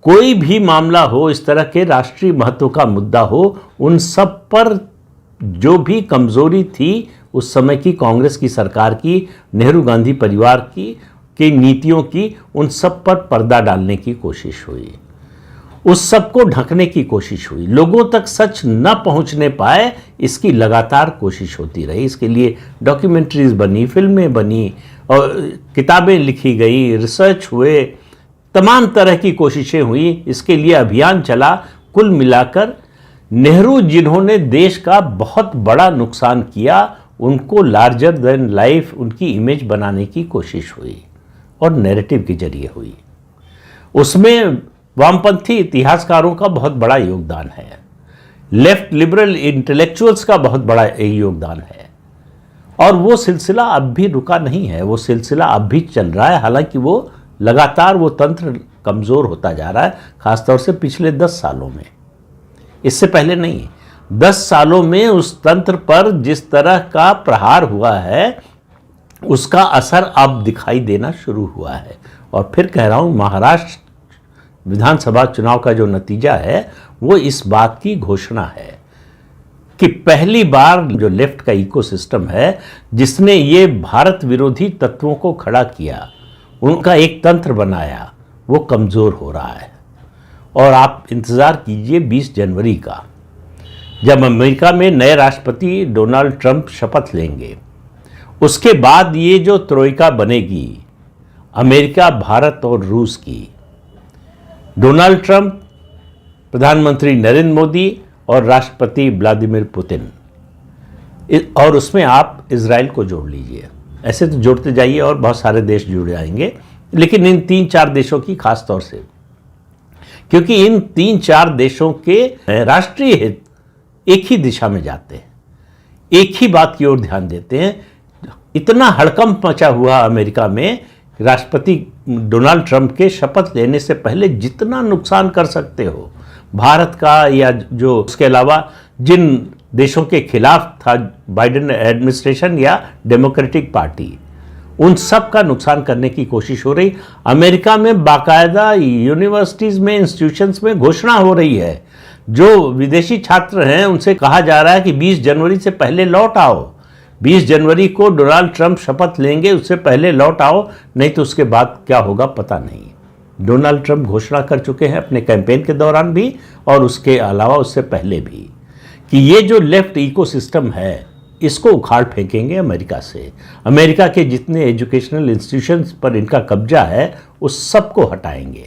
कोई भी मामला हो, इस तरह के राष्ट्रीय महत्व का मुद्दा हो, उन सब पर जो भी कमजोरी थी उस समय की कांग्रेस की सरकार की, नेहरू गांधी परिवार की नीतियों की, उन सब पर पर्दा डालने की कोशिश हुई, उस सब को ढकने की कोशिश हुई, लोगों तक सच न पहुंचने पाए इसकी लगातार कोशिश होती रही। इसके लिए डॉक्यूमेंट्रीज बनी, फिल्में बनी और किताबें लिखी गई, रिसर्च हुए, तमाम तरह की कोशिशें हुई, इसके लिए अभियान चला। कुल मिलाकर नेहरू जिन्होंने देश का बहुत बड़ा नुकसान किया, उनको लार्जर देन लाइफ उनकी इमेज बनाने की कोशिश हुई और नैरेटिव के जरिए हुई। उसमें वामपंथी इतिहासकारों का बहुत बड़ा योगदान है, लेफ्ट लिबरल इंटेलेक्चुअल्स का बहुत बड़ा योगदान है, और वो सिलसिला अब भी रुका नहीं है, वो सिलसिला अब भी चल रहा है। हालांकि वो लगातार वो तंत्र कमज़ोर होता जा रहा है, ख़ासतौर से पिछले 10 सालों में, इससे पहले नहीं। 10 सालों में उस तंत्र पर जिस तरह का प्रहार हुआ है उसका असर अब दिखाई देना शुरू हुआ है। और फिर कह रहा हूँ, महाराष्ट्र विधानसभा चुनाव का जो नतीजा है वो इस बात की घोषणा है कि पहली बार जो लेफ्ट का इकोसिस्टम है, जिसने ये भारत विरोधी तत्वों को खड़ा किया, उनका एक तंत्र बनाया, वो कमज़ोर हो रहा है। और आप इंतज़ार कीजिए 20 जनवरी का, जब अमेरिका में नए राष्ट्रपति डोनाल्ड ट्रंप शपथ लेंगे। उसके बाद ये जो त्रोइका बनेगी, अमेरिका, भारत और रूस की, डोनाल्ड ट्रंप, प्रधानमंत्री नरेंद्र मोदी और राष्ट्रपति व्लादिमीर पुतिन, और उसमें आप इजराइल को जोड़ लीजिए। ऐसे तो जोड़ते जाइए और बहुत सारे देश जुड़ जाएंगे, लेकिन इन 3-4 देशों की खास तौर से, क्योंकि इन 3-4 देशों के राष्ट्रीय हित एक ही दिशा में जाते हैं, एक ही बात की ओर ध्यान देते हैं। इतना हड़कंप मचा हुआ अमेरिका में, राष्ट्रपति डोनाल्ड ट्रंप के शपथ लेने से पहले जितना नुकसान कर सकते हो भारत का, या जो उसके अलावा जिन देशों के खिलाफ था बाइडेन एडमिनिस्ट्रेशन या डेमोक्रेटिक पार्टी, उन सब का नुकसान करने की कोशिश हो रही। अमेरिका में बाकायदा यूनिवर्सिटीज़ में, इंस्टीट्यूशंस में घोषणा हो रही है, जो विदेशी छात्र हैं उनसे कहा जा रहा है कि 20 जनवरी से पहले लौट आओ। 20 जनवरी को डोनाल्ड ट्रंप शपथ लेंगे, उससे पहले लौट आओ, नहीं तो उसके बाद क्या होगा पता नहीं। डोनाल्ड ट्रंप घोषणा कर चुके हैं अपने कैंपेन के दौरान भी, और उसके अलावा उससे पहले भी, कि ये जो लेफ्ट इकोसिस्टम है इसको उखाड़ फेंकेंगे अमेरिका से। अमेरिका के जितने एजुकेशनल इंस्टीट्यूशंस पर इनका कब्जा है उस सब को हटाएंगे।